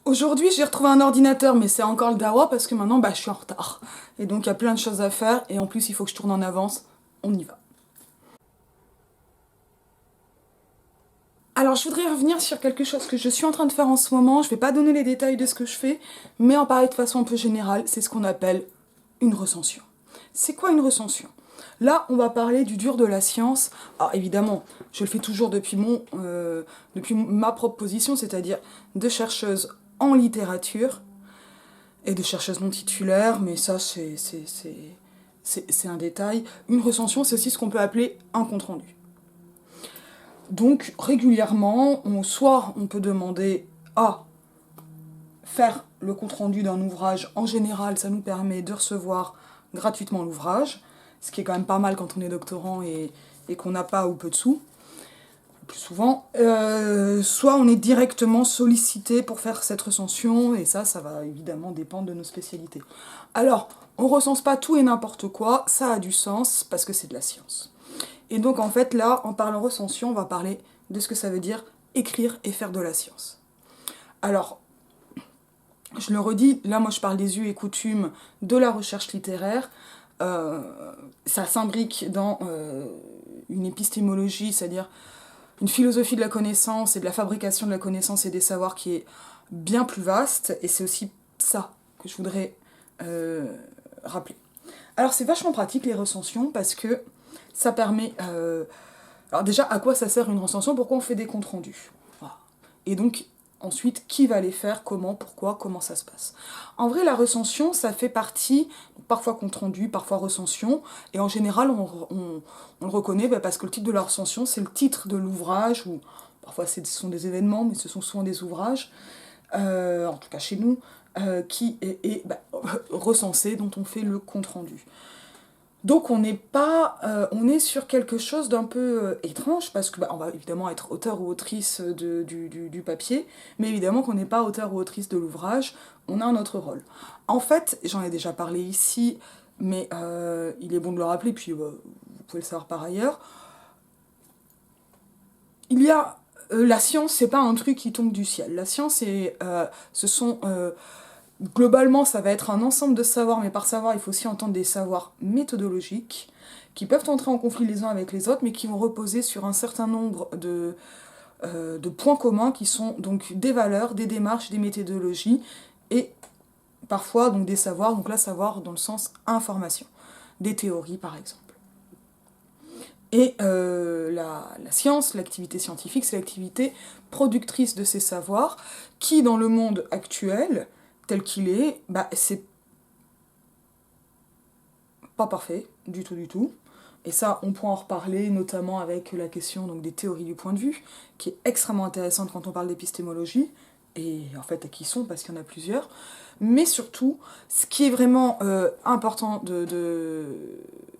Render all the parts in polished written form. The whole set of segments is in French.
Aujourd'hui, j'ai retrouvé un ordinateur, mais c'est encore le dawa parce que maintenant, je suis en retard. Et donc, il y a plein de choses à faire, et en plus, il faut que je tourne en avance. On y va. Alors, je voudrais revenir sur quelque chose que je suis en train de faire en ce moment. Je vais pas donner les détails de ce que je fais, mais en parler de façon un peu générale. C'est ce qu'on appelle une recension. C'est quoi une recension? Là, on va parler du dur de la science. Alors, évidemment, je le fais toujours depuis ma propre position, c'est-à-dire de chercheuse en littérature et de chercheuse non titulaire, mais ça, c'est un détail. Une recension, c'est aussi ce qu'on peut appeler un compte-rendu. Donc, régulièrement, soit on peut demander à faire le compte-rendu d'un ouvrage. En général, ça nous permet de recevoir gratuitement l'ouvrage, ce qui est quand même pas mal quand on est doctorant et qu'on n'a pas ou peu de sous, plus souvent. Soit on est directement sollicité pour faire cette recension, et ça va évidemment dépendre de nos spécialités. Alors, on recense pas tout et n'importe quoi, ça a du sens parce que c'est de la science. Et donc en fait là, en parlant recension, on va parler de ce que ça veut dire écrire et faire de la science. Alors, je le redis, là moi je parle des us et coutumes de la recherche littéraire. Ça s'imbrique dans une épistémologie, c'est-à-dire une philosophie de la connaissance et de la fabrication de la connaissance et des savoirs qui est bien plus vaste, et c'est aussi ça que je voudrais rappeler. Alors c'est vachement pratique les recensions parce que ça permet... alors déjà, à quoi ça sert une recension? Pourquoi on fait des comptes rendus? Voilà. Et donc, ensuite, qui va les faire? Comment? Pourquoi? Comment ça se passe? En vrai, la recension, ça fait partie, parfois compte rendu, parfois recension, et en général, on le reconnaît parce que le titre de la recension, c'est le titre de l'ouvrage, ou parfois ce sont des événements, mais ce sont souvent des ouvrages, en tout cas chez nous, qui est recensé, dont on fait le compte rendu. Donc on est sur quelque chose d'un peu étrange, parce que on va évidemment être auteur ou autrice du papier, mais évidemment qu'on n'est pas auteur ou autrice de l'ouvrage, on a un autre rôle. En fait, j'en ai déjà parlé ici, mais il est bon de le rappeler, puis vous pouvez le savoir par ailleurs, il y a... la science, c'est pas un truc qui tombe du ciel. La science, ce sont... globalement, ça va être un ensemble de savoirs, mais par savoir, il faut aussi entendre des savoirs méthodologiques, qui peuvent entrer en conflit les uns avec les autres, mais qui vont reposer sur un certain nombre de points communs, qui sont donc des valeurs, des démarches, des méthodologies, et parfois donc des savoirs, donc là, savoir dans le sens information, des théories par exemple. Et la science, l'activité scientifique, c'est l'activité productrice de ces savoirs, qui dans le monde actuel, tel qu'il est, c'est pas parfait, du tout, du tout. Et ça, on pourra en reparler, notamment avec la question donc, des théories du point de vue, qui est extrêmement intéressante quand on parle d'épistémologie, et en fait, à qui sont, parce qu'il y en a plusieurs. Mais surtout, ce qui est vraiment important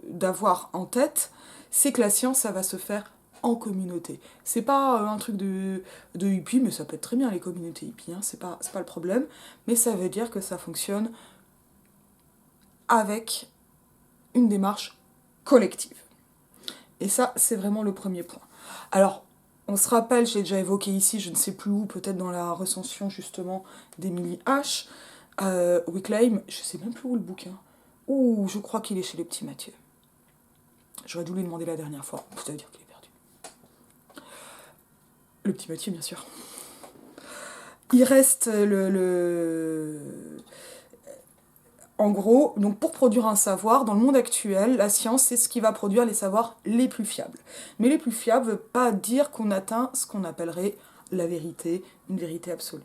d'avoir en tête, c'est que la science, ça va se faire en communauté. C'est pas un truc de hippie, mais ça peut être très bien les communautés hippies, hein, c'est pas le problème, mais ça veut dire que ça fonctionne avec une démarche collective. Et ça, c'est vraiment le premier point. Alors, on se rappelle, j'ai déjà évoqué ici, je ne sais plus où, peut-être dans la recension justement d'Emily H. Wicklame, je sais même plus où le bouquin. Ouh, je crois qu'il est chez le petit Mathieu. J'aurais dû lui demander la dernière fois, ça veut dire qu'il est perdu. Le petit Mathieu, bien sûr. Il reste En gros, donc pour produire un savoir, dans le monde actuel, la science, c'est ce qui va produire les savoirs les plus fiables. Mais les plus fiables ne veut pas dire qu'on atteint ce qu'on appellerait la vérité, une vérité absolue.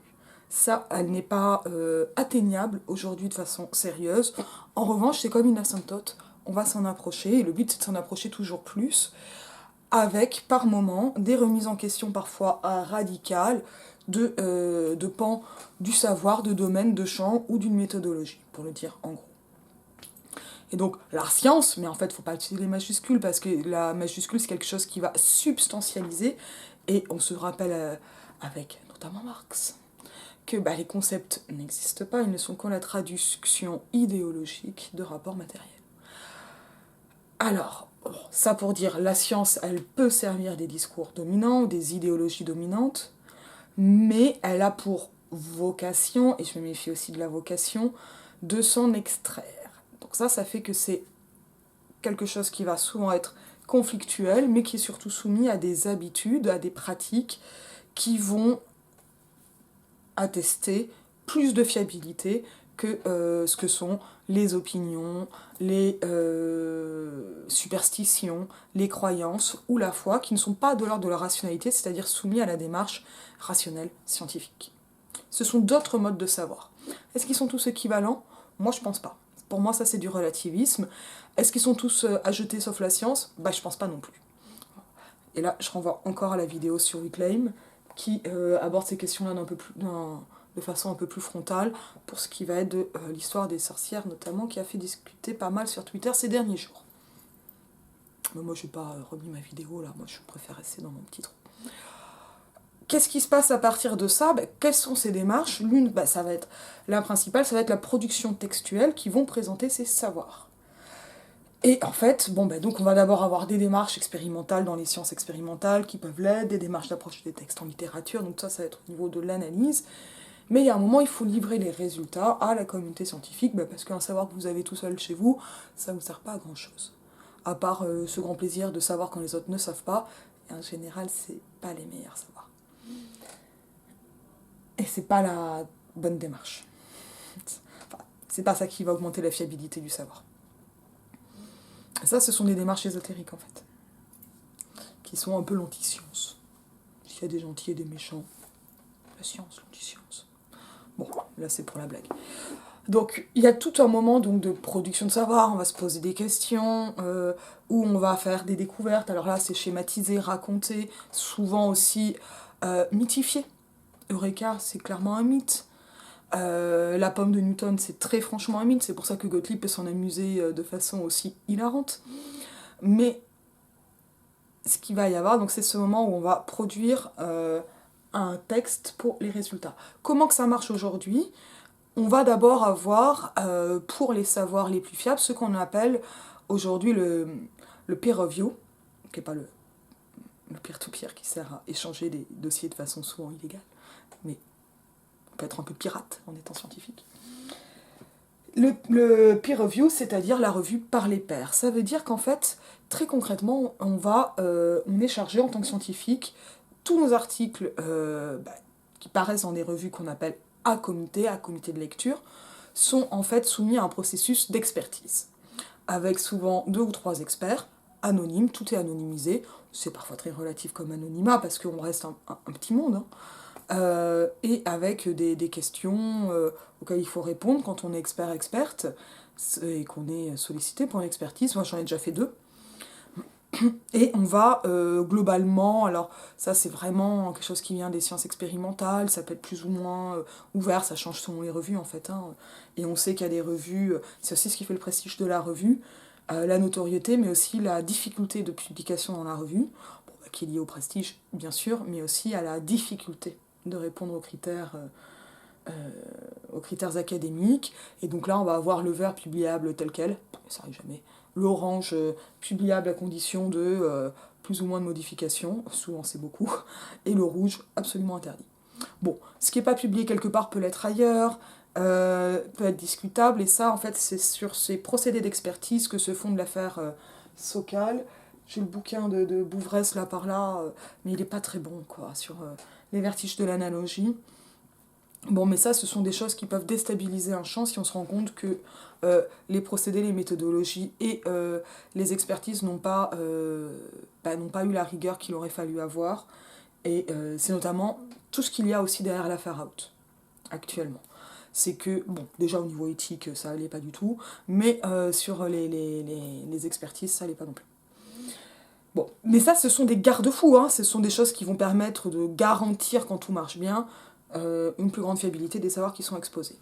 Ça, elle n'est pas atteignable aujourd'hui de façon sérieuse. En revanche, c'est comme une asymptote. On va s'en approcher, et le but c'est de s'en approcher toujours plus, avec par moments des remises en question parfois radicales de pans du savoir, de domaines, de champs ou d'une méthodologie, pour le dire en gros. Et donc la science, mais en fait il ne faut pas utiliser les majuscules, parce que la majuscule c'est quelque chose qui va substantialiser, et on se rappelle avec notamment Marx que les concepts n'existent pas, ils ne sont que la traduction idéologique de rapports matériels. Alors, ça pour dire, la science, elle peut servir des discours dominants, des idéologies dominantes, mais elle a pour vocation, et je me méfie aussi de la vocation, de s'en extraire. Donc ça fait que c'est quelque chose qui va souvent être conflictuel, mais qui est surtout soumis à des habitudes, à des pratiques qui vont attester plus de fiabilité que ce que sont les opinions, les superstitions, les croyances ou la foi, qui ne sont pas de l'ordre de la rationalité, c'est-à-dire soumis à la démarche rationnelle scientifique. Ce sont d'autres modes de savoir. Est-ce qu'ils sont tous équivalents? Moi, je pense pas. Pour moi, ça, c'est du relativisme. Est-ce qu'ils sont tous à jeter sauf la science? Bah, je pense pas non plus. Et là, je renvoie encore à la vidéo sur Reclaim, qui aborde ces questions-là de façon un peu plus frontale, pour ce qui va être de l'histoire des sorcières, notamment, qui a fait discuter pas mal sur Twitter ces derniers jours. Mais moi, je n'ai pas remis ma vidéo, là. Moi, je préfère rester dans mon petit trou. Qu'est-ce qui se passe à partir de ça? Quelles sont ces démarches? L'une, ça va être la principale, ça va être la production textuelle qui vont présenter ces savoirs. Et en fait, donc on va d'abord avoir des démarches expérimentales dans les sciences expérimentales qui peuvent l'être, des démarches d'approche des textes en littérature, donc ça va être au niveau de l'analyse. Mais il y a un moment, il faut livrer les résultats à la communauté scientifique, parce qu'un savoir que vous avez tout seul chez vous, ça ne vous sert pas à grand chose. À part ce grand plaisir de savoir quand les autres ne savent pas, et en général, c'est pas les meilleurs savoirs. Et c'est pas la bonne démarche. Enfin, c'est pas ça qui va augmenter la fiabilité du savoir. Et ça, ce sont des démarches ésotériques, en fait, qui sont un peu l'anti-science. S'il y a des gentils et des méchants, la science, l'anti-science. Bon, là, c'est pour la blague. Donc, il y a tout un moment donc, de production de savoir, on va se poser des questions, où on va faire des découvertes. Alors là, c'est schématiser, raconter, souvent aussi mythifier. Eureka, c'est clairement un mythe. La pomme de Newton, c'est très franchement un mythe, c'est pour ça que Gottlieb peut s'en amuser de façon aussi hilarante. Mais ce qu'il va y avoir, donc c'est ce moment où on va produire un texte pour les résultats. Comment que ça marche aujourd'hui? On va d'abord avoir, pour les savoirs les plus fiables, ce qu'on appelle aujourd'hui le peer review, qui n'est pas le peer-to-peer qui sert à échanger des dossiers de façon souvent illégale, mais on peut être un peu pirate en étant scientifique. Le peer review, c'est-à-dire la revue par les pairs. Ça veut dire qu'en fait, très concrètement, on est chargé en tant que scientifique, tous nos articles qui paraissent dans des revues qu'on appelle à comité de lecture, sont en fait soumis à un processus d'expertise, avec souvent 2 ou 3 experts, anonymes, tout est anonymisé, c'est parfois très relatif comme anonymat, parce qu'on reste un petit monde, et avec des questions auxquelles il faut répondre quand on est experte, et qu'on est sollicité pour une expertise. Moi j'en ai déjà fait 2. Et on va globalement, alors ça c'est vraiment quelque chose qui vient des sciences expérimentales, ça peut être plus ou moins ouvert, ça change selon les revues en fait, et on sait qu'il y a des revues, c'est aussi ce qui fait le prestige de la revue, la notoriété mais aussi la difficulté de publication dans la revue, qui est liée au prestige bien sûr, mais aussi à la difficulté de répondre aux critères académiques, et donc là on va avoir le vert publiable tel quel, ça arrive jamais, l'orange publiable à condition de plus ou moins de modifications, souvent c'est beaucoup, et le rouge absolument interdit. Bon, ce qui n'est pas publié quelque part peut l'être ailleurs, peut être discutable, et ça en fait c'est sur ces procédés d'expertise que se fonde l'affaire Sokal. J'ai le bouquin de Bouvresse là par là, mais il n'est pas très bon quoi, sur les vertiges de l'analogie. Bon, mais ça, ce sont des choses qui peuvent déstabiliser un champ si on se rend compte que les procédés, les méthodologies et les expertises n'ont pas eu la rigueur qu'il aurait fallu avoir. Et c'est notamment tout ce qu'il y a aussi derrière l'affaire Out, actuellement. C'est que, bon, déjà au niveau éthique, ça allait pas du tout, mais sur les expertises, ça allait pas non plus. Bon, mais ça, ce sont des garde-fous, ce sont des choses qui vont permettre de garantir, quand tout marche bien, une plus grande fiabilité des savoirs qui sont exposés.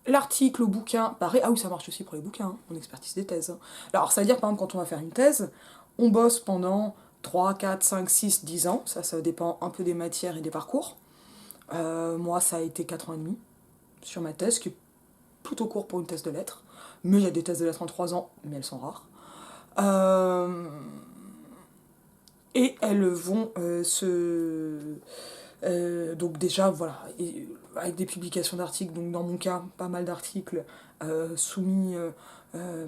L'article, le bouquin, pareil, ah oui, ça marche aussi pour les bouquins, on expertise des thèses. Alors, ça veut dire, par exemple, quand on va faire une thèse, on bosse pendant 3, 4, 5, 6, 10 ans, ça dépend un peu des matières et des parcours. Moi, ça a été 4 ans et demi sur ma thèse, qui est plutôt court pour une thèse de lettres, mais il y a des thèses de lettres en 3 ans, mais elles sont rares. Et elles vont Donc déjà, voilà, et avec des publications d'articles, donc dans mon cas, pas mal d'articles soumis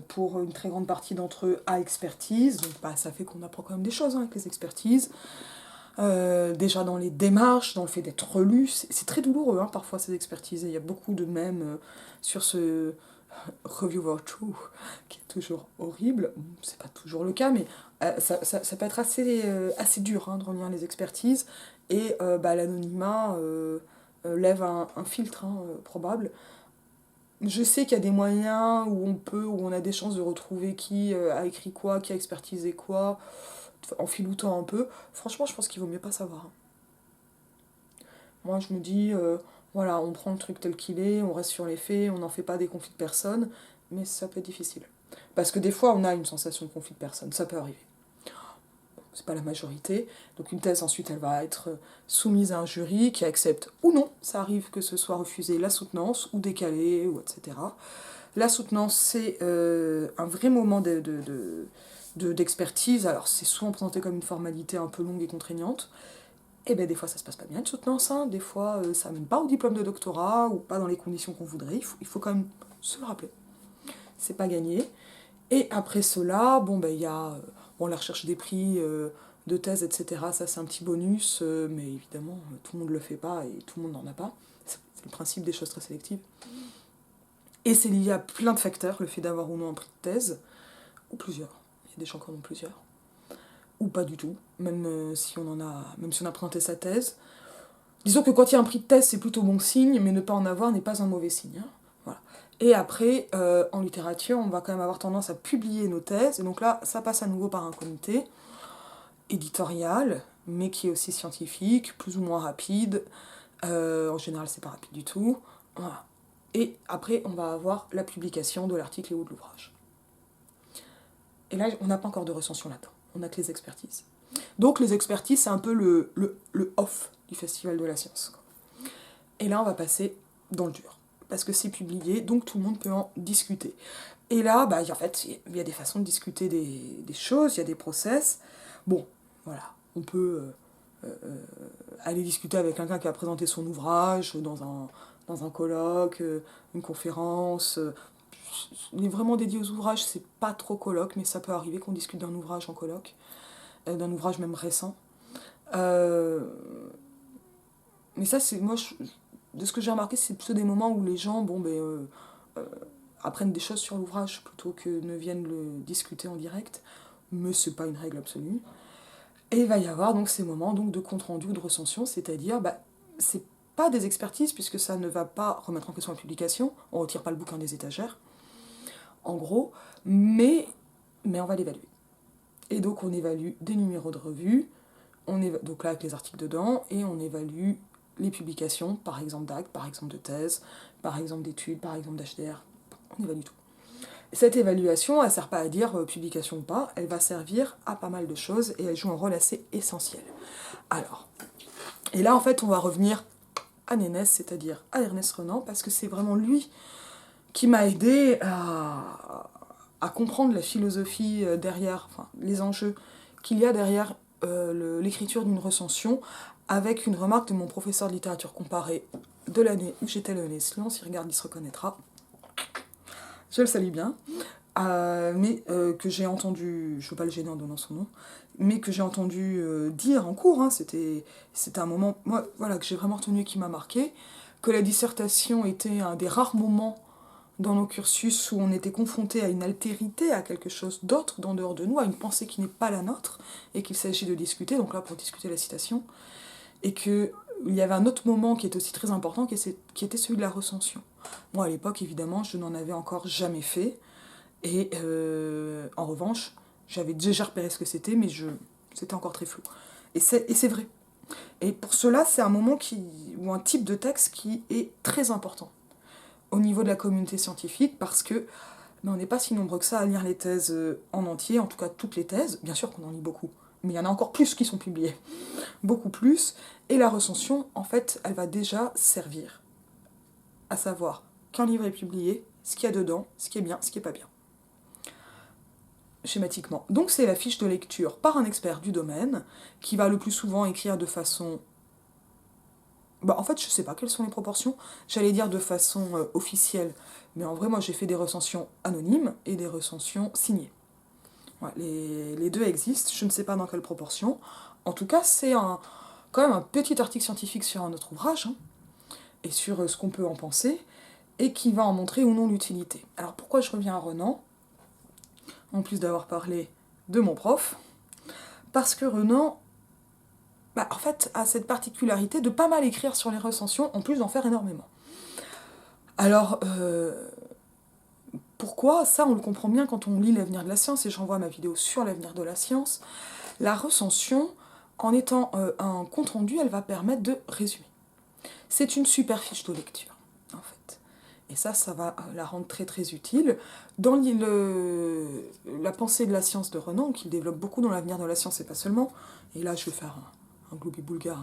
pour une très grande partie d'entre eux à expertise. Donc bah, ça fait qu'on apprend quand même des choses hein, avec les expertises. Déjà dans les démarches, dans le fait d'être relu, c'est très douloureux hein, parfois ces expertises. Il y a beaucoup de mèmes sur ce reviewer true qui est toujours horrible. C'est pas toujours le cas, mais ça peut être assez dur hein, de relire les expertises. Et bah, l'anonymat lève un filtre hein, probable. Je sais qu'il y a des moyens où on a des chances de retrouver qui a écrit quoi, qui a expertisé quoi, en filoutant un peu. Franchement, je pense qu'il vaut mieux pas savoir. Moi, je me dis, voilà, on prend le truc tel qu'il est, on reste sur les faits, on n'en fait pas des conflits de personnes, mais ça peut être difficile. Parce que des fois, on a une sensation de conflit de personnes, ça peut arriver. C'est pas la majorité. Donc une thèse, ensuite, elle va être soumise à un jury qui accepte ou non. Ça arrive que ce soit refusé la soutenance, ou décalé, ou etc. La soutenance, c'est un vrai moment d'expertise. Alors, c'est souvent présenté comme une formalité un peu longue et contraignante. Et bien, des fois, ça se passe pas bien une soutenance. Hein. Des fois, ça mène pas au diplôme de doctorat, ou pas dans les conditions qu'on voudrait. Il faut quand même se le rappeler. C'est pas gagné. Et après cela, bon, ben, il y a la recherche des prix de thèse, etc. Ça, c'est un petit bonus, mais évidemment, tout le monde le fait pas et tout le monde n'en a pas. C'est le principe des choses très sélectives. Et c'est lié à plein de facteurs, le fait d'avoir ou non un prix de thèse, ou plusieurs. Il y a des gens qui en ont plusieurs. Ou pas du tout, même si on a présenté sa thèse. Disons que quand il y a un prix de thèse, c'est plutôt bon signe, mais ne pas en avoir n'est pas un mauvais signe. Hein. Voilà. Et après, en littérature, on va quand même avoir tendance à publier nos thèses, et donc là, ça passe à nouveau par un comité éditorial, mais qui est aussi scientifique, plus ou moins rapide. En général, c'est pas rapide du tout. Voilà. Et après, on va avoir la publication de l'article ou de l'ouvrage. Et là, on n'a pas encore de recension là-dedans. On n'a que les expertises. Donc les expertises, c'est un peu le off du Festival de la science. Et là, on va passer dans le dur. Parce que c'est publié, donc tout le monde peut en discuter. Et là, bah, en fait, il y a des façons de discuter des choses, il y a des process. Bon, voilà, on peut aller discuter avec quelqu'un qui a présenté son ouvrage dans un colloque, une conférence. On est vraiment dédié aux ouvrages, c'est pas trop colloque, mais ça peut arriver qu'on discute d'un ouvrage en colloque, d'un ouvrage même récent. Mais ça, c'est moi, de ce que j'ai remarqué, c'est plutôt des moments où les gens, apprennent des choses sur l'ouvrage plutôt que ne viennent le discuter en direct. Mais c'est pas une règle absolue. Et il va y avoir donc ces moments donc de compte rendu ou de recension, c'est-à-dire, c'est pas des expertises puisque ça ne va pas remettre en question la publication, on retire pas le bouquin des étagères, en gros, mais on va l'évaluer. Et donc on évalue des numéros de revue, donc là avec les articles dedans, et on évalue les publications, par exemple d'actes, par exemple de thèses, par exemple d'études, par exemple d'HDR, on évalue tout. Cette évaluation, elle ne sert pas à dire publication ou pas, elle va servir à pas mal de choses et elle joue un rôle assez essentiel. Alors, et là en fait on va revenir à Nénès, c'est-à-dire à Ernest Renan, parce que c'est vraiment lui qui m'a aidé à comprendre la philosophie derrière, enfin les enjeux qu'il y a derrière l'écriture d'une recension, avec une remarque de mon professeur de littérature comparée de l'année où j'étais le Lyon, s'il regarde il se reconnaîtra. Je le salue bien. Mais que j'ai entendu, je ne veux pas le gêner en donnant son nom, mais que j'ai entendu dire en cours, hein, c'était un moment moi, voilà, que j'ai vraiment retenu et qui m'a marqué, que la dissertation était un des rares moments dans nos cursus où on était confronté à une altérité, à quelque chose d'autre d'en dehors de nous, à une pensée qui n'est pas la nôtre, et qu'il s'agit de discuter, donc là pour discuter la citation, et qu'il y avait un autre moment qui est aussi très important, qui était celui de la recension. Moi à l'époque, évidemment, je n'en avais encore jamais fait, et en revanche, j'avais déjà repéré ce que c'était, mais c'était encore très flou. Et c'est vrai. Et pour cela, c'est un moment ou un type de texte qui est très important au niveau de la communauté scientifique, parce que on n'est pas si nombreux que ça à lire les thèses en entier, en tout cas toutes les thèses. Bien sûr qu'on en lit beaucoup, mais il y en a encore plus qui sont publiées. Beaucoup plus. Et la recension, en fait, elle va déjà servir à savoir qu'un livre est publié, ce qu'il y a dedans, ce qui est bien, ce qui est pas bien. Schématiquement. Donc c'est la fiche de lecture par un expert du domaine qui va le plus souvent écrire de façon Bah, en fait, je sais pas quelles sont les proportions. J'allais dire de façon officielle, mais en vrai, moi, j'ai fait des recensions anonymes et des recensions signées. Ouais, les deux existent, je ne sais pas dans quelle proportion. En tout cas, c'est quand même un petit article scientifique sur un autre ouvrage, hein, et sur ce qu'on peut en penser, et qui va en montrer ou non l'utilité. Alors pourquoi je reviens à Renan, en plus d'avoir parlé de mon prof? Parce que Renan, bah, en fait, a cette particularité de pas mal écrire sur les recensions, en plus d'en faire énormément. Alors, pourquoi? Ça, on le comprend bien quand on lit L'avenir de la science, et j'envoie ma vidéo sur l'avenir de la science. La recension, en étant un compte-rendu, elle va permettre de résumer. C'est une super fiche de lecture, en fait. Et ça va la rendre très très utile. Dans la pensée de la science de Renan, qu'il développe beaucoup dans L'avenir de la science et pas seulement, et là je vais faire un globi-boulga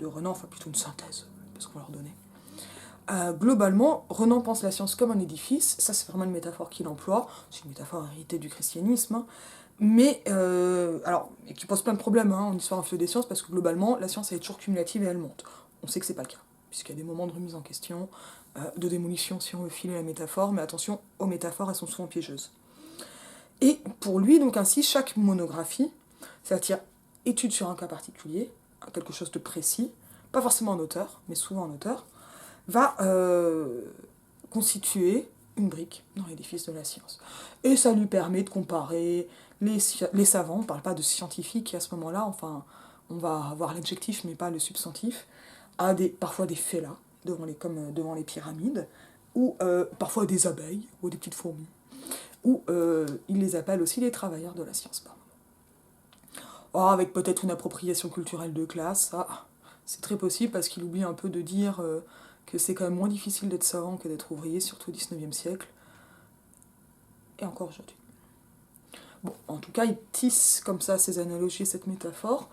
de Renan, enfin plutôt une synthèse, parce qu'on va leur donner. Globalement, Renan pense la science comme un édifice, ça c'est vraiment une métaphore qu'il emploie, c'est une métaphore héritée du christianisme, hein, mais alors, et qui pose plein de problèmes hein, en histoire info des sciences, parce que globalement, la science elle est toujours cumulative et elle monte. On sait que c'est pas le cas, puisqu'il y a des moments de remise en question, de démolition si on veut filer la métaphore, mais attention, aux métaphores, elles sont souvent piégeuses. Et pour lui, donc ainsi, chaque monographie, c'est-à-dire étude sur un cas particulier, quelque chose de précis, pas forcément en auteur, mais souvent en auteur, va constituer une brique dans l'édifice de la science. Et ça lui permet de comparer les savants, on ne parle pas de scientifiques à ce moment-là, enfin, on va avoir l'adjectif mais pas le substantif, à parfois des félins, comme devant les pyramides, ou parfois des abeilles, ou des petites fourmis, ou il les appelle aussi les travailleurs de la science. Or, avec peut-être une appropriation culturelle de classe, ça, c'est très possible parce qu'il oublie un peu de dire que c'est quand même moins difficile d'être savant que d'être ouvrier, surtout au XIXe siècle, et encore aujourd'hui. Bon, en tout cas, il tisse comme ça ces analogies, cette métaphore,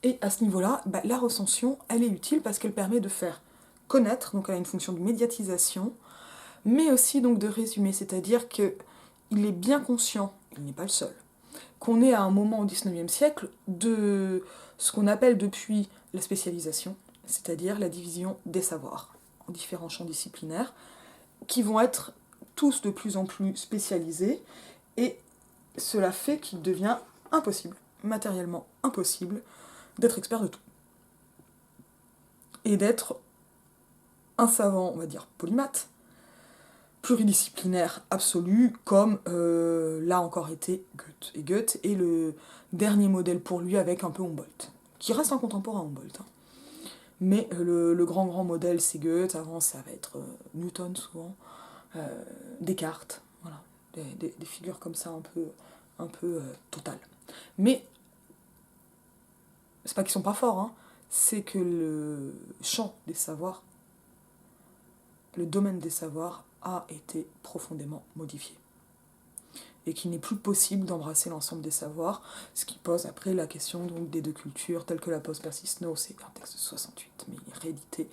et à ce niveau-là, bah, la recension, elle est utile parce qu'elle permet de faire connaître, donc elle a une fonction de médiatisation, mais aussi donc de résumé, c'est-à-dire qu'il est bien conscient, il n'est pas le seul, qu'on est à un moment au XIXe siècle de ce qu'on appelle depuis la spécialisation, c'est-à-dire la division des savoirs en différents champs disciplinaires, qui vont être tous de plus en plus spécialisés, et cela fait qu'il devient impossible, matériellement impossible, d'être expert de tout. Et d'être un savant, on va dire, polymathe, pluridisciplinaire absolu, comme l'a encore été Goethe. Et Goethe est le dernier modèle pour lui avec un peu Humboldt, qui reste un contemporain Humboldt. Hein. Mais le grand modèle c'est Goethe, avant ça va être Newton souvent, Descartes, voilà, des figures comme ça un peu totales. Mais c'est pas qu'ils sont pas forts, hein, c'est que le champ des savoirs, le domaine des savoirs a été profondément modifié. Et qu'il n'est plus possible d'embrasser l'ensemble des savoirs, ce qui pose après la question donc, des deux cultures, telles que la pose Persisno, c'est un texte de 68, mais il est réédité.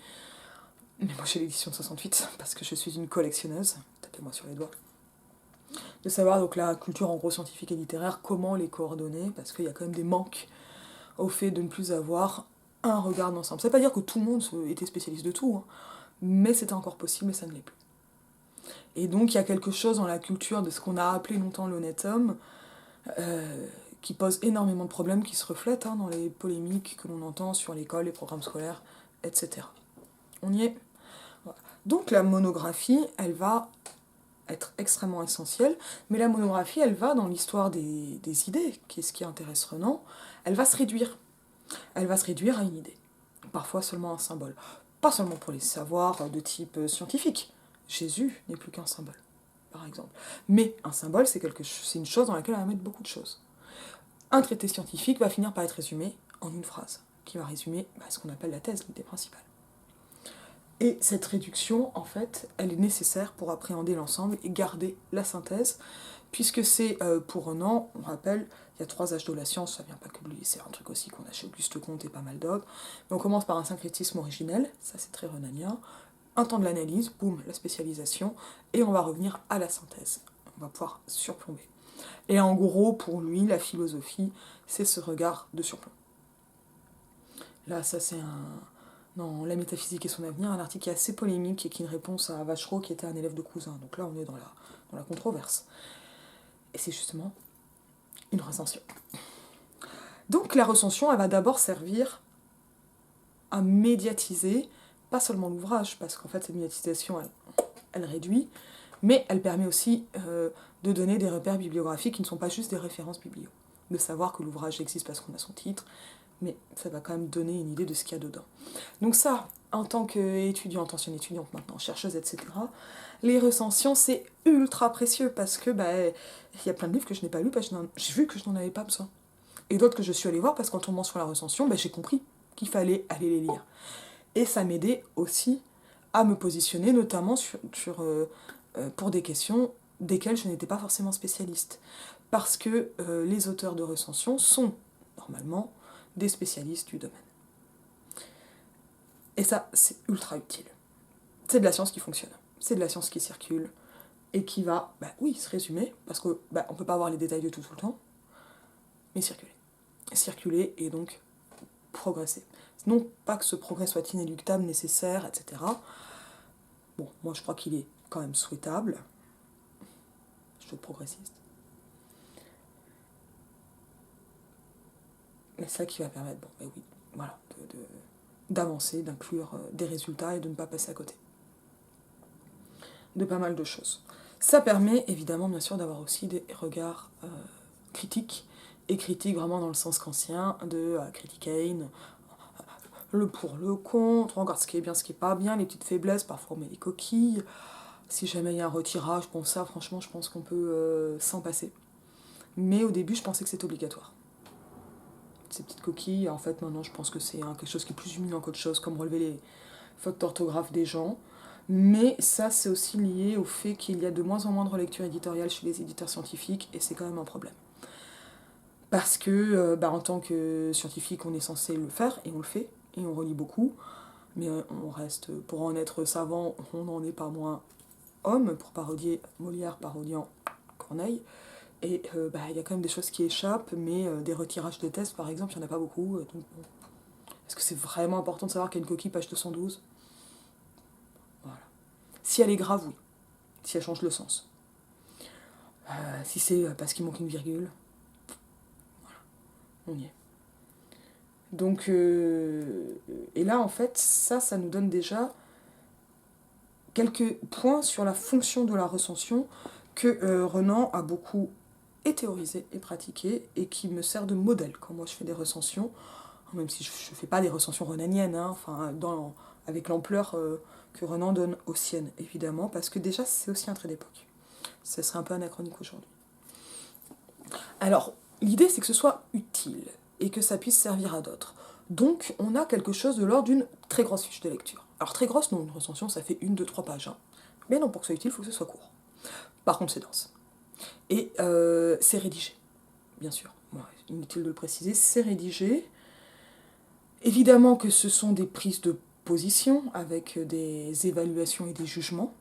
Mais moi j'ai l'édition de 68, parce que je suis une collectionneuse, tapez-moi sur les doigts. De savoir donc la culture en gros scientifique et littéraire, comment les coordonner, parce qu'il y a quand même des manques au fait de ne plus avoir un regard d'ensemble. Ça ne veut pas dire que tout le monde était spécialiste de tout, hein, mais c'était encore possible et ça ne l'est plus. Et donc il y a quelque chose dans la culture de ce qu'on a appelé longtemps l'honnête homme, qui pose énormément de problèmes qui se reflètent hein, dans les polémiques que l'on entend sur l'école, les programmes scolaires, etc. On y est. Voilà. Donc la monographie, elle va être extrêmement essentielle, mais la monographie, elle va dans l'histoire des idées, qui est ce qui intéresse Renan, elle va se réduire. Elle va se réduire à une idée, parfois seulement un symbole. Pas seulement pour les savoirs de type scientifique. Jésus n'est plus qu'un symbole, par exemple. Mais un symbole, c'est une chose dans laquelle on va mettre beaucoup de choses. Un traité scientifique va finir par être résumé en une phrase, qui va résumer ce qu'on appelle la thèse, l'idée principale. Et cette réduction, en fait, elle est nécessaire pour appréhender l'ensemble et garder la synthèse, puisque c'est, pour Renan, on rappelle, il y a 3 âges de la science, ça vient pas que de lui, c'est un truc aussi qu'on a chez Auguste Comte et pas mal d'autres. Mais on commence par un syncrétisme originel, ça c'est très renanien, un temps de l'analyse, boum, la spécialisation, et on va revenir à la synthèse. On va pouvoir surplomber. Et en gros, pour lui, la philosophie, c'est ce regard de surplomb. Là, ça c'est un... Dans La métaphysique et son avenir, un article qui est assez polémique et qui est une réponse à Vachereau qui était un élève de Cousin. Donc là, on est dans la controverse. Et c'est justement une recension. Donc la recension, elle va d'abord servir à médiatiser, pas seulement l'ouvrage, parce qu'en fait cette médiatisation, elle réduit, mais elle permet aussi de donner des repères bibliographiques qui ne sont pas juste des références biblio. De savoir que l'ouvrage existe parce qu'on a son titre, mais ça va quand même donner une idée de ce qu'il y a dedans. Donc ça, en tant qu'étudiante, ancienne étudiante maintenant, chercheuse, etc., les recensions, c'est ultra précieux parce que y a plein de livres que je n'ai pas lus parce que j'ai vu que je n'en avais pas besoin. Et d'autres que je suis allée voir parce qu'en tombant sur la recension, j'ai compris qu'il fallait aller les lire. Et ça m'aidait aussi à me positionner, notamment pour des questions desquelles je n'étais pas forcément spécialiste. Parce que les auteurs de recensions sont, normalement, des spécialistes du domaine. Et ça, c'est ultra utile. C'est de la science qui fonctionne. C'est de la science qui circule et qui va, oui, se résumer, parce qu'on ne peut pas avoir les détails de tout le temps, mais circuler. Circuler et donc progresser. Non pas que ce progrès soit inéluctable, nécessaire, etc. Bon, moi je crois qu'il est quand même souhaitable. Je suis progressiste. Mais c'est ça qui va permettre, oui, voilà, d'avancer, d'inclure des résultats et de ne pas passer à côté de pas mal de choses. Ça permet évidemment, bien sûr, d'avoir aussi des regards critiques, et critiques vraiment dans le sens kantien, de critiquer le pour, le contre, on regarde ce qui est bien, ce qui est pas bien, les petites faiblesses, parfois on met des coquilles. Si jamais il y a un retirage, bon ça franchement je pense qu'on peut s'en passer. Mais au début je pensais que c'était obligatoire. Ces petites coquilles, en fait maintenant je pense que c'est quelque chose qui est plus humiliant qu'autre chose, comme relever les fautes d'orthographe des gens. Mais ça c'est aussi lié au fait qu'il y a de moins en moins de relecture éditoriale chez les éditeurs scientifiques, et c'est quand même un problème. Parce que en tant que scientifique on est censé le faire, et on le fait, et on relit beaucoup, mais on reste, pour en être savant, on n'en est pas moins homme, pour parodier Molière parodiant Corneille. Et y a quand même des choses qui échappent, mais des retirages de tests, par exemple, il n'y en a pas beaucoup. Donc, est-ce que c'est vraiment important de savoir qu'il y a une coquille page 212 ? Voilà. Si elle est grave, oui. Si elle change le sens. Si c'est parce qu'il manque une virgule, voilà, on y est. Donc, et là, en fait, ça nous donne déjà quelques points sur la fonction de la recension que Renan a beaucoup et théorisé et pratiqué, et qui me sert de modèle quand moi je fais des recensions, même si je ne fais pas des recensions renaniennes, avec l'ampleur que Renan donne aux siennes, évidemment, parce que déjà c'est aussi un trait d'époque. Ce serait un peu anachronique aujourd'hui. Alors, l'idée c'est que ce soit utile, et que ça puisse servir à d'autres. Donc, on a quelque chose de l'ordre d'une très grosse fiche de lecture. Alors, très grosse, non, une recension, ça fait 1, 2, 3 pages. Mais non, pour que ce soit utile, il faut que ce soit court. Par contre, c'est dense. Et c'est rédigé, bien sûr. Inutile de le préciser, c'est rédigé. Évidemment que ce sont des prises de position avec des évaluations et des jugements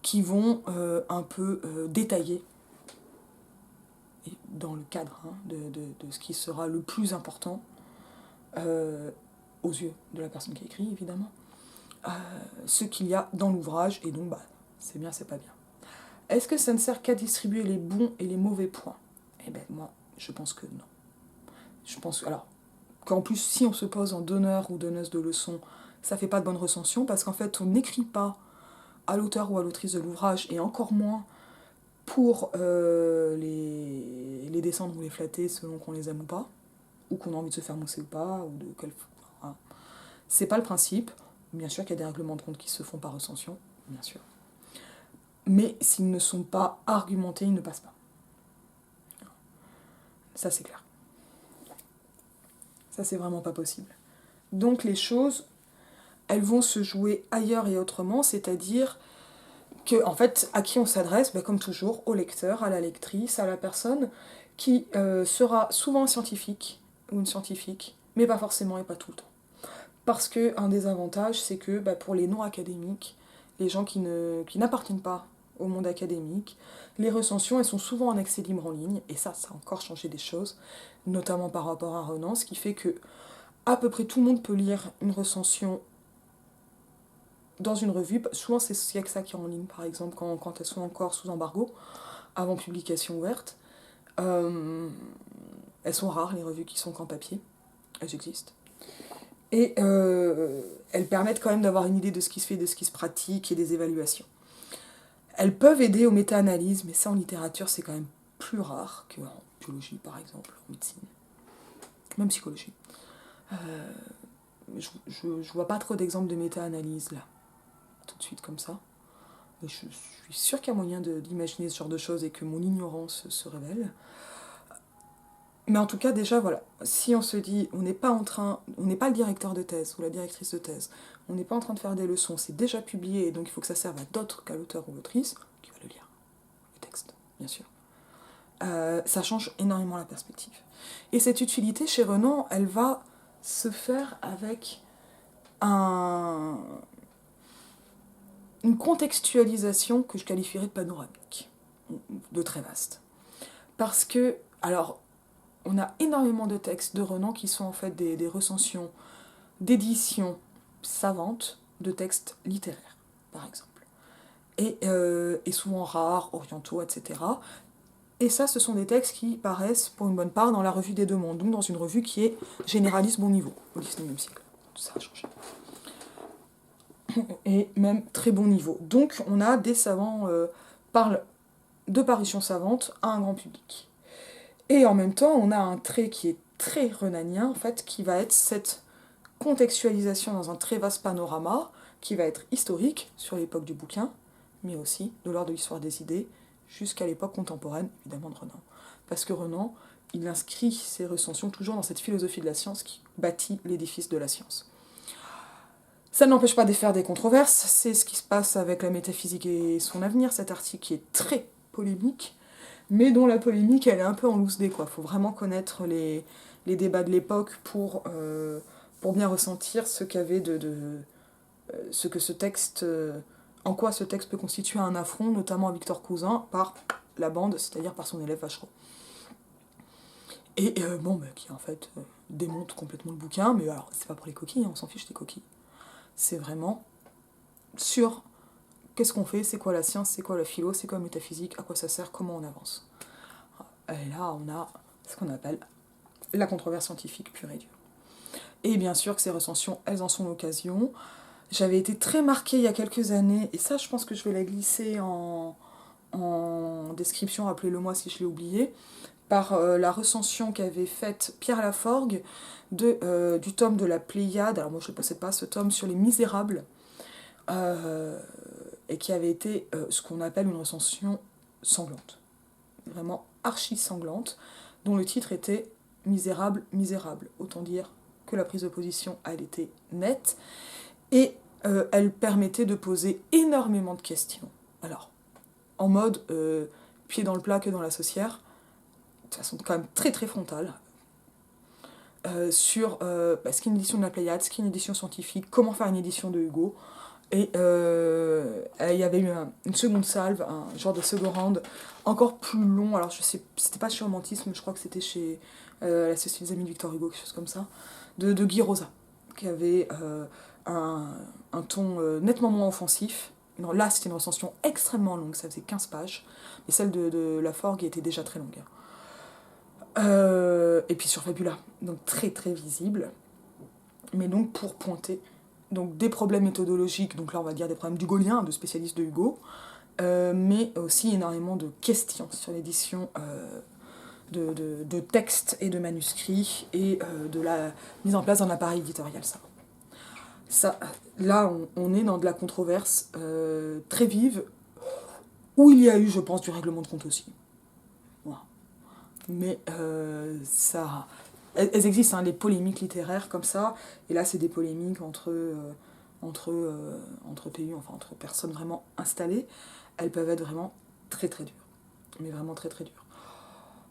qui vont un peu détailler, dans le cadre de ce qui sera le plus important aux yeux de la personne qui écrit, évidemment, ce qu'il y a dans l'ouvrage, et donc c'est bien, c'est pas bien. Est-ce que ça ne sert qu'à distribuer les bons et les mauvais points ? Eh bien, moi, je pense que non. Je pense qu'en plus, si on se pose en donneur ou donneuse de leçons, ça fait pas de bonne recension, parce qu'en fait, on n'écrit pas à l'auteur ou à l'autrice de l'ouvrage, et encore moins pour les descendre ou les flatter selon qu'on les aime ou pas, ou qu'on a envie de se faire mousser ou pas, ou de quel... Voilà. C'est pas le principe. Bien sûr qu'il y a des règlements de compte qui se font par recension, bien sûr. Mais s'ils ne sont pas argumentés, ils ne passent pas. Ça, c'est clair. Ça, c'est vraiment pas possible. Donc les choses, elles vont se jouer ailleurs et autrement, c'est-à-dire que, en fait, à qui on s'adresse, comme toujours, au lecteur, à la lectrice, à la personne qui sera souvent un scientifique ou une scientifique, mais pas forcément et pas tout le temps. Parce qu'un des avantages, c'est que pour les non-académiques, les gens qui n'appartiennent pas au monde académique, les recensions, elles sont souvent en accès libre en ligne, et ça a encore changé des choses, notamment par rapport à Renan, ce qui fait que à peu près tout le monde peut lire une recension dans une revue. Souvent, c'est il y a que ça qui est en ligne, par exemple, quand elles sont encore sous embargo, avant publication ouverte. Elles sont rares, les revues qui sont qu'en papier. Elles existent. Et elles permettent quand même d'avoir une idée de ce qui se fait, de ce qui se pratique et des évaluations. Elles peuvent aider aux méta-analyses, mais ça en littérature c'est quand même plus rare qu'en biologie par exemple, en médecine, même psychologie. Je vois pas trop d'exemples de méta-analyse là, tout de suite comme ça. Mais je suis sûre qu'il y a moyen d'imaginer ce genre de choses et que mon ignorance se révèle. Mais en tout cas, déjà, voilà, si on se dit, on n'est pas le directeur de thèse ou la directrice de thèse, on n'est pas en train de faire des leçons, c'est déjà publié, et donc il faut que ça serve à d'autres qu'à l'auteur ou l'autrice, qui va le lire, le texte, bien sûr. Ça change énormément la perspective. Et cette utilité, chez Renan, elle va se faire avec une contextualisation que je qualifierais de panoramique, de très vaste. Parce que, alors, on a énormément de textes de Renan qui sont en fait des recensions d'éditions savantes de textes littéraires, par exemple. Et souvent rares, orientaux, etc. Et ça, ce sont des textes qui paraissent, pour une bonne part, dans la revue des Deux Mondes, donc dans une revue qui est généraliste bon niveau, au XIXe siècle. Tout ça a changé. Et même très bon niveau. Donc, on a des savants parlent de parutions savantes à un grand public. Et en même temps, on a un trait qui est très renanien, en fait, qui va être cette contextualisation dans un très vaste panorama, qui va être historique sur l'époque du bouquin, mais aussi de l'ordre de l'histoire des idées, jusqu'à l'époque contemporaine, évidemment, de Renan. Parce que Renan, il inscrit ses recensions toujours dans cette philosophie de la science qui bâtit l'édifice de la science. Ça n'empêche pas de faire des controverses, c'est ce qui se passe avec la métaphysique et son avenir, cet article qui est très polémique, mais dont la polémique, elle est un peu en loose dé, quoi. Faut vraiment connaître les débats de l'époque pour bien ressentir ce qu'avait ce que ce texte, en quoi ce texte peut constituer un affront, notamment à Victor Cousin, par la bande, c'est-à-dire par son élève Vachereau. Et qui en fait démonte complètement le bouquin, mais alors c'est pas pour les coquilles, on s'en fiche des coquilles. C'est vraiment sur qu'est-ce qu'on fait, c'est quoi la science, c'est quoi la philo, c'est quoi la métaphysique, à quoi ça sert, comment on avance. Et là, on a ce qu'on appelle la controverse scientifique pure et dure. Et bien sûr que ces recensions, elles en sont l'occasion. J'avais été très marquée il y a quelques années, et ça je pense que je vais la glisser en description, rappelez-le moi si je l'ai oublié, par la recension qu'avait faite Pierre Laforgue du tome de la Pléiade, alors moi je ne possède pas ce tome, sur les Misérables, et qui avait été ce qu'on appelle une recension sanglante, vraiment archi sanglante, dont le titre était Misérable, misérable, autant dire que la prise de position elle était nette, et elle permettait de poser énormément de questions. Alors, en mode pied dans le plat que dans la saucière, de façon quand même très très frontale, sur ce qu'est une édition de la Pléiade, ce qu'est une édition scientifique, comment faire une édition de Hugo. Et il y avait eu une seconde salve, un genre de second round, encore plus long. Alors je sais, c'était pas chez Romantisme, je crois que c'était chez la Société des Amis de Victor Hugo, quelque chose comme ça, de Guy Rosa, qui avait un ton nettement moins offensif. Non, là, c'était une recension extrêmement longue, ça faisait 15 pages, mais celle de Laforgue était déjà très longue. Et puis sur Fabula, donc très très visible, mais donc pour pointer donc des problèmes méthodologiques, donc là on va dire des problèmes d'hugolien, de spécialistes de Hugo, mais aussi énormément de questions sur l'édition de textes et de manuscrits et de la mise en place d'un appareil éditorial. Là, on est dans de la controverse très vive, où il y a eu, je pense, du règlement de compte aussi. Voilà. Mais elles existent, hein, les polémiques littéraires comme ça, et là, c'est des polémiques entre pays, enfin entre personnes vraiment installées. Elles peuvent être vraiment très très dures, mais vraiment très très dures.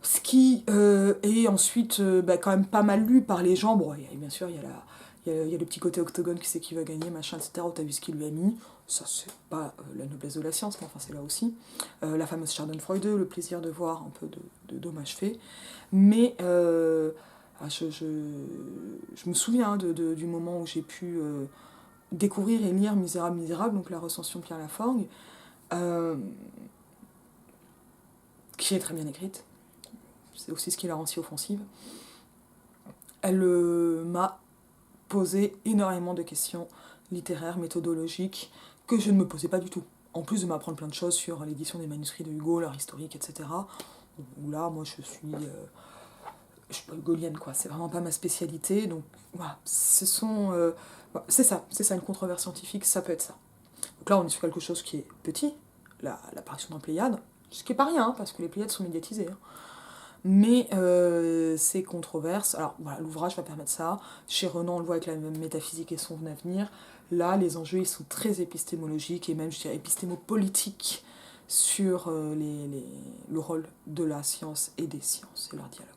Ce qui est ensuite quand même pas mal lu par les gens. Bon, bien sûr, il y a le petit côté octogone qui sait qui va gagner, machin, etc. T'as vu ce qu'il lui a mis. Ça, c'est pas la noblesse de la science, mais enfin, c'est là aussi. La fameuse Schadenfreude, le plaisir de voir un peu de dommages faits. Mais Ah, je me souviens du moment où j'ai pu découvrir et lire Misérable, Misérable, donc la recension de Pierre Laforgue, euh, qui est très bien écrite. C'est aussi ce qui la rend si offensive. Elle m'a posé énormément de questions littéraires, méthodologiques, que je ne me posais pas du tout. En plus de m'apprendre plein de choses sur l'édition des manuscrits de Hugo, leur historique, etc. Où là, moi, je suis pas hugolienne, quoi. C'est vraiment pas ma spécialité. Donc, voilà. C'est ça, une controverse scientifique, ça peut être ça. Donc là, on est sur quelque chose qui est petit, l'apparition d'un Pléiade, ce qui est pas rien, hein, parce que les Pléiades sont médiatisées. Hein. Mais ces controverses, alors voilà, l'ouvrage va permettre ça. Chez Renan, on le voit avec la métaphysique et son avenir. Là, les enjeux, ils sont très épistémologiques et même, je dirais, épistémopolitiques sur le rôle de la science et des sciences et leur dialogue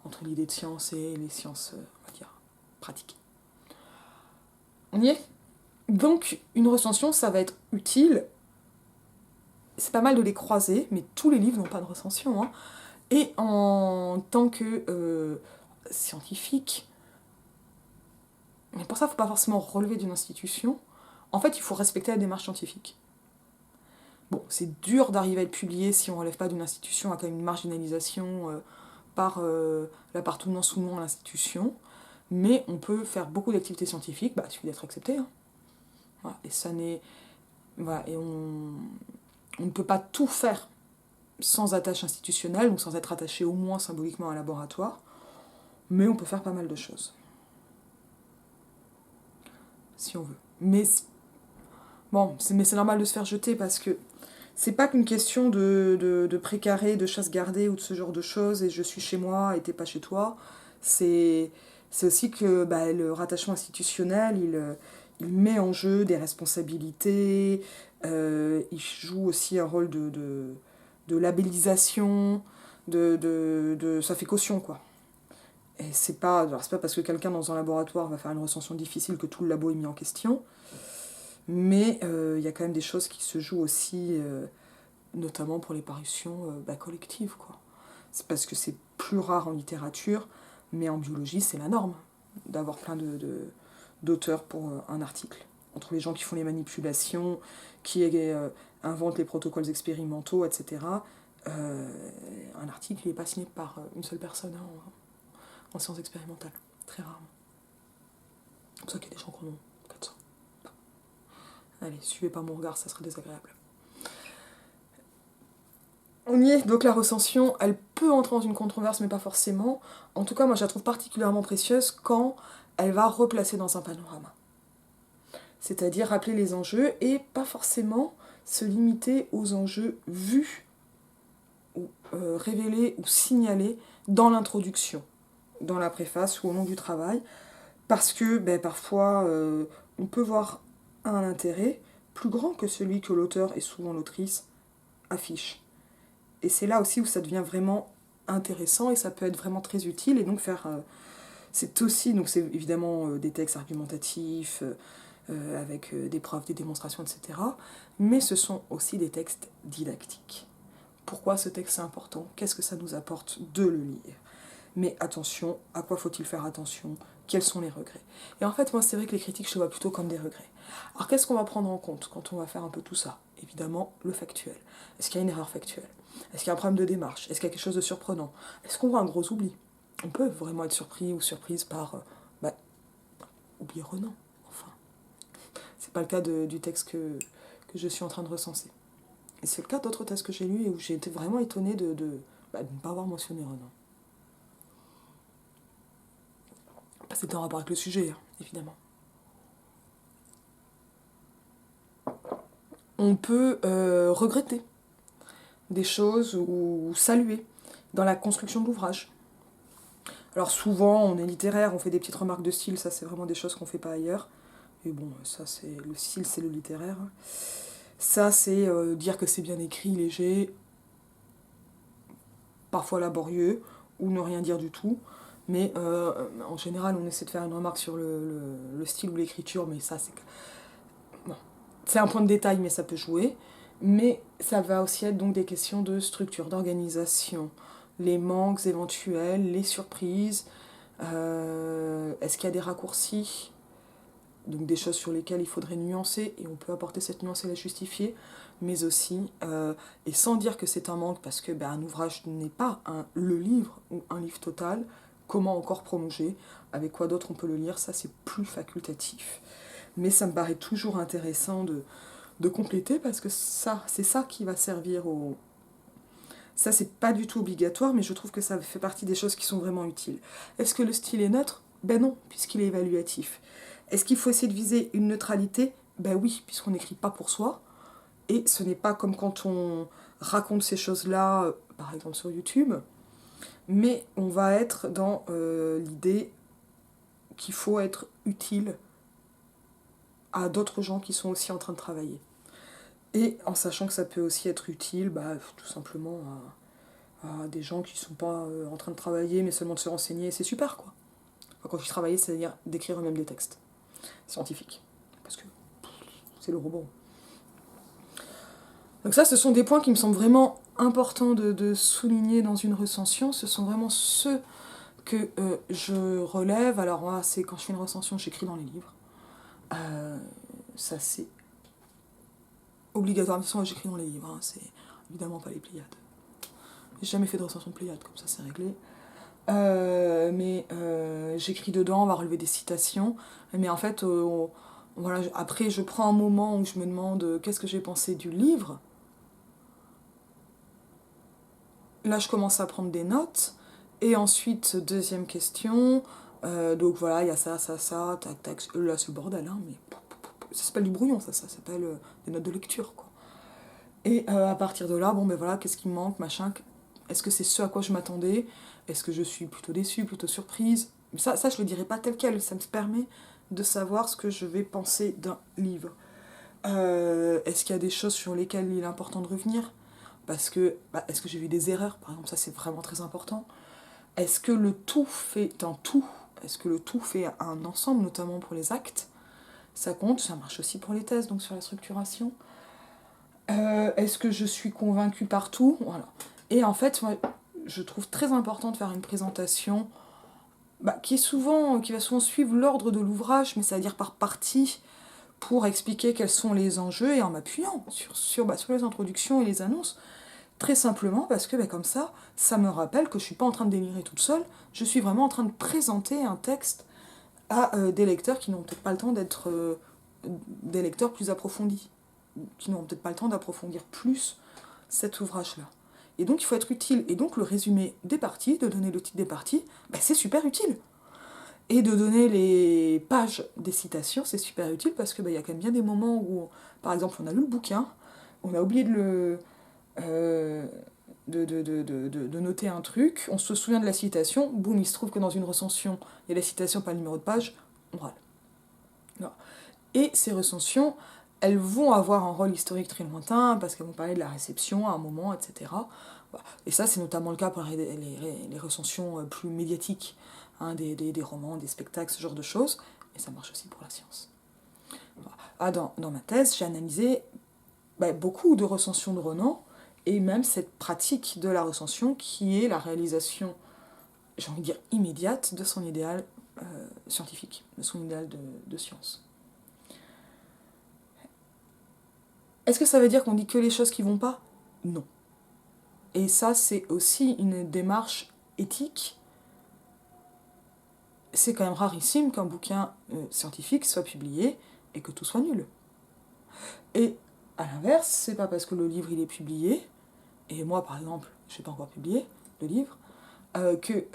entre l'idée de science et les sciences, on va dire, pratiques. On y est. Donc, une recension, ça va être utile. C'est pas mal de les croiser, mais tous les livres n'ont pas de recension. Hein. Et en tant que scientifique, mais pour ça, il ne faut pas forcément relever d'une institution. En fait, il faut respecter la démarche scientifique. Bon, c'est dur d'arriver à être publié si on ne relève pas d'une institution à quand même une marginalisation par l'appartenance ou non à l'institution. Mais on peut faire beaucoup d'activités scientifiques, il suffit d'être accepté. Hein. Voilà, et ça n'est. Voilà, et on ne peut pas tout faire sans attache institutionnelle, donc sans être attaché au moins symboliquement à un laboratoire, mais on peut faire pas mal de choses. Si on veut. Mais c'est normal de se faire jeter parce que c'est pas qu'une question de précaré, de chasse gardée ou de ce genre de choses, et je suis chez moi et t'es pas chez toi. C'est aussi que le rattachement institutionnel, il met en jeu des responsabilités, il joue aussi un rôle de labellisation, ça fait caution, quoi. Et c'est pas parce que quelqu'un dans un laboratoire va faire une recension difficile que tout le labo est mis en question, mais y a quand même des choses qui se jouent aussi, notamment pour les parutions collectives, quoi. C'est parce que c'est plus rare en littérature, mais en biologie, c'est la norme d'avoir plein d'auteurs pour un article. Entre les gens qui font les manipulations, qui inventent les protocoles expérimentaux, etc., un article, il n'est pas signé par une seule personne en sciences expérimentales. Très rarement. C'est pour ça qu'il y a des gens qui en ont 400. Allez, suivez pas mon regard, ça serait désagréable. On y est, donc la recension, elle peut entrer dans une controverse, mais pas forcément. En tout cas, moi, je la trouve particulièrement précieuse quand elle va replacer dans un panorama. C'est-à-dire rappeler les enjeux et pas forcément se limiter aux enjeux vus, ou révélés ou signalés dans l'introduction, dans la préface ou au long du travail, parce que parfois, on peut voir un intérêt plus grand que celui que l'auteur et souvent l'autrice affiche. Et c'est là aussi où ça devient vraiment intéressant et ça peut être vraiment très utile. Et donc c'est aussi, donc c'est évidemment des textes argumentatifs, avec des preuves, des démonstrations, etc. Mais ce sont aussi des textes didactiques. Pourquoi ce texte est important? Qu'est-ce que ça nous apporte de le lire? Mais attention, à quoi faut-il faire attention? Quels sont les regrets? Et en fait, moi, c'est vrai que les critiques, je les vois plutôt comme des regrets. Alors, qu'est-ce qu'on va prendre en compte quand on va faire un peu tout ça? Évidemment, le factuel. Est-ce qu'il y a une erreur factuelle? Est-ce qu'il y a un problème de démarche? Est-ce qu'il y a quelque chose de surprenant? Est-ce qu'on voit un gros oubli? On peut vraiment être surpris ou surprise par oublier Renan. Enfin, c'est pas le cas du texte que je suis en train de recenser. Et c'est le cas d'autres textes que j'ai lus et où j'ai été vraiment étonnée de ne pas avoir mentionné Renan. C'est en rapport avec le sujet, hein, évidemment. On peut regretter des choses ou saluer dans la construction de l'ouvrage. Alors souvent, on est littéraire, on fait des petites remarques de style, ça c'est vraiment des choses qu'on fait pas ailleurs. Et bon, ça c'est le style, c'est le littéraire. Ça c'est dire que c'est bien écrit, léger, parfois laborieux, ou ne rien dire du tout. Mais en général, on essaie de faire une remarque sur le style ou l'écriture, mais ça c'est... Bon, c'est un point de détail, mais ça peut jouer. Mais ça va aussi être donc des questions de structure, d'organisation, les manques éventuels, les surprises, est-ce qu'il y a des raccourcis, donc des choses sur lesquelles il faudrait nuancer, et on peut apporter cette nuance et la justifier, mais aussi, et sans dire que c'est un manque, parce que un ouvrage n'est pas le livre ou un livre total, comment encore prolonger, avec quoi d'autre on peut le lire, ça c'est plus facultatif. Mais ça me paraît toujours intéressant de compléter, parce que ça, c'est ça qui va servir au... Ça, c'est pas du tout obligatoire, mais je trouve que ça fait partie des choses qui sont vraiment utiles. Est-ce que le style est neutre? Ben non, puisqu'il est évaluatif. Est-ce qu'il faut essayer de viser une neutralité? Ben oui, puisqu'on n'écrit pas pour soi. Et ce n'est pas comme quand on raconte ces choses-là, par exemple sur YouTube, mais on va être dans l'idée qu'il faut être utile à d'autres gens qui sont aussi en train de travailler. Et en sachant que ça peut aussi être utile, tout simplement à des gens qui ne sont pas en train de travailler, mais seulement de se renseigner, c'est super quoi. Enfin, quand je dis travailler, c'est-à-dire d'écrire eux-mêmes des textes scientifiques. Parce que c'est le robot. Donc ça, ce sont des points qui me semblent vraiment importants de souligner dans une recension. Ce sont vraiment ceux que je relève. Alors moi, c'est quand je fais une recension, j'écris dans les livres. Ça, c'est obligatoire. De toute façon, j'écris dans les livres. Hein. C'est évidemment pas les Pléiades. J'ai jamais fait de recension de Pléiades, comme ça, c'est réglé. Mais j'écris dedans, on va relever des citations. Mais en fait, voilà, après, je prends un moment où je me demande qu'est-ce que j'ai pensé du livre. Là, je commence à prendre des notes. Et ensuite, deuxième question. Donc voilà, il y a ça, tac, tac. Là, c'est le bordel, hein, mais ça s'appelle du brouillon, ça s'appelle des notes de lecture, quoi. Et à partir de là, bon, ben voilà, qu'est-ce qui me manque, machin. Est-ce que c'est ce à quoi je m'attendais? Est-ce que je suis plutôt déçue, plutôt surprise? Ça, je le dirai pas tel quel. Ça me permet de savoir ce que je vais penser d'un livre. Est-ce qu'il y a des choses sur lesquelles il est important de revenir? Parce que, est-ce que j'ai vu des erreurs? Par exemple, ça c'est vraiment très important. Est-ce que le tout fait un tout? Est-ce que le tout fait un ensemble, notamment pour les actes? Ça compte, ça marche aussi pour les thèses, donc sur la structuration. Est-ce que je suis convaincue par tout? Voilà. Et en fait, moi, je trouve très important de faire une présentation qui va souvent suivre l'ordre de l'ouvrage, mais c'est-à-dire par partie, pour expliquer quels sont les enjeux et en m'appuyant sur les introductions et les annonces. Très simplement parce que comme ça me rappelle que je suis pas en train de délirer toute seule, je suis vraiment en train de présenter un texte à des lecteurs qui n'ont peut-être pas le temps d'être des lecteurs plus approfondis, qui n'ont peut-être pas le temps d'approfondir plus cet ouvrage-là. Et donc il faut être utile. Et donc le résumé des parties, de donner le titre des parties, c'est super utile. Et de donner les pages des citations, c'est super utile parce que y a quand même bien des moments où, par exemple, on a lu le bouquin, on a oublié de noter un truc, on se souvient de la citation, boum, il se trouve que dans une recension, il y a la citation par le numéro de page, on râle. Voilà. Et ces recensions, elles vont avoir un rôle historique très lointain, parce qu'elles vont parler de la réception à un moment, etc. Voilà. Et ça, c'est notamment le cas pour les recensions plus médiatiques, hein, des romans, des spectacles, ce genre de choses, et ça marche aussi pour la science. Voilà. Ah, dans ma thèse, j'ai analysé beaucoup de recensions de Renan, et même cette pratique de la recension qui est la réalisation, j'ai envie de dire, immédiate de son idéal scientifique, de son idéal de science. Est-ce que ça veut dire qu'on dit que les choses qui vont pas? Non. Et ça, c'est aussi une démarche éthique. C'est quand même rarissime qu'un bouquin scientifique soit publié et que tout soit nul. Et à l'inverse, c'est pas parce que le livre il est publié, et moi par exemple, je n'ai pas encore publié le livre, que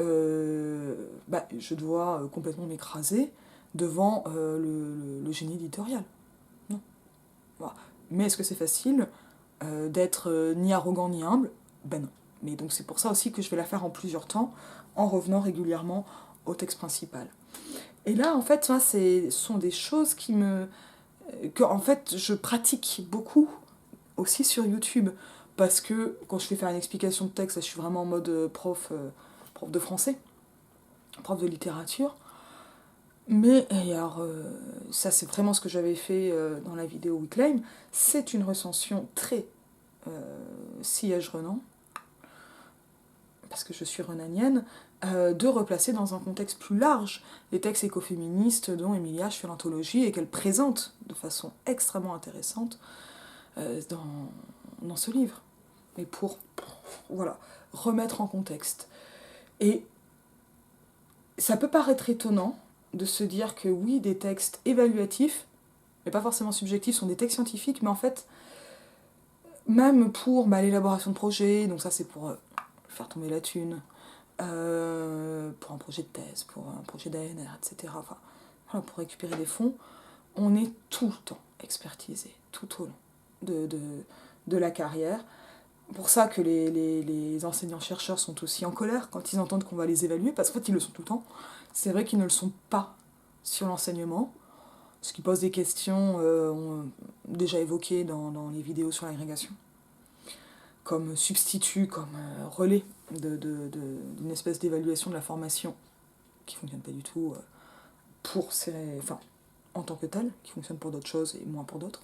je dois complètement m'écraser devant le génie éditorial. Non. Voilà. Mais est-ce que c'est facile d'être ni arrogant ni humble? Ben non. Mais donc c'est pour ça aussi que je vais la faire en plusieurs temps, en revenant régulièrement au texte principal. Et là, en fait, ce sont des choses que en fait, je pratique beaucoup aussi sur YouTube. Parce que quand je fais faire une explication de texte, je suis vraiment en mode prof de français, prof de littérature. Mais, et alors, ça c'est vraiment ce que j'avais fait dans la vidéo Weekly, c'est une recension très sillage Renan. parce que je suis renanienne, de replacer dans un contexte plus large les textes écoféministes dont Emilia fait l'anthologie et qu'elle présente de façon extrêmement intéressante dans ce livre. Et pour voilà, remettre en contexte. Et ça peut paraître étonnant de se dire que oui, des textes évaluatifs, mais pas forcément subjectifs, sont des textes scientifiques, mais en fait, même pour l'élaboration de projets, donc ça c'est pour faire tomber la thune, pour un projet de thèse, pour un projet d'ANR, etc. Enfin, voilà, pour récupérer des fonds, on est tout le temps expertisé, tout au long de la carrière. Pour ça que les enseignants-chercheurs sont aussi en colère quand ils entendent qu'on va les évaluer, parce qu'en fait ils le sont tout le temps. C'est vrai qu'ils ne le sont pas sur l'enseignement, ce qui pose des questions déjà évoquées dans les vidéos sur l'agrégation, comme substitut, comme relais d'une espèce d'évaluation de la formation qui ne fonctionne pas du tout en tant que telle, qui fonctionne pour d'autres choses et moins pour d'autres.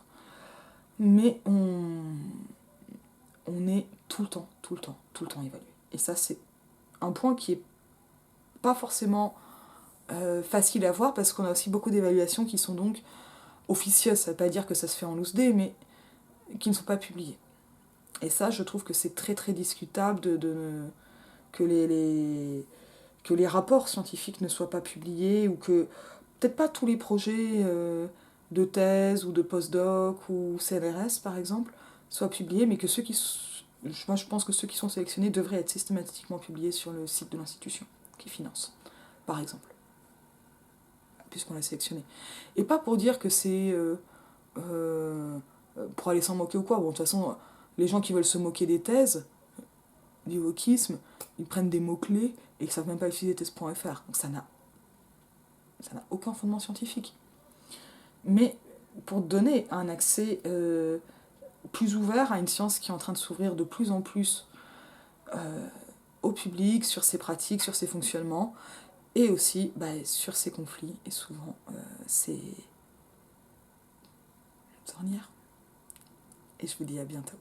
Mais on est tout le temps évalué. Et ça, c'est un point qui est pas forcément facile à voir, parce qu'on a aussi beaucoup d'évaluations qui sont donc officieuses. Ça ne veut pas dire que ça se fait en loose day, mais qui ne sont pas publiées. Et ça, je trouve que c'est très très discutable que les rapports scientifiques ne soient pas publiés, ou que peut-être pas tous les projets de thèse ou de postdoc ou CNRS par exemple soient publiés, mais que moi je pense que ceux qui sont sélectionnés devraient être systématiquement publiés sur le site de l'institution qui finance, par exemple, puisqu'on l'a sélectionné. Et pas pour dire que c'est pour aller s'en moquer ou quoi. Bon, de toute façon, les gens qui veulent se moquer des thèses, du wokisme, ils prennent des mots-clés et ils ne savent même pas utiliser thèse.fr. Donc ça n'a aucun fondement scientifique. Mais pour donner un accès plus ouvert à une science qui est en train de s'ouvrir de plus en plus au public, sur ses pratiques, sur ses fonctionnements, et aussi sur ses conflits, et souvent ses ornières. Et je vous dis à bientôt.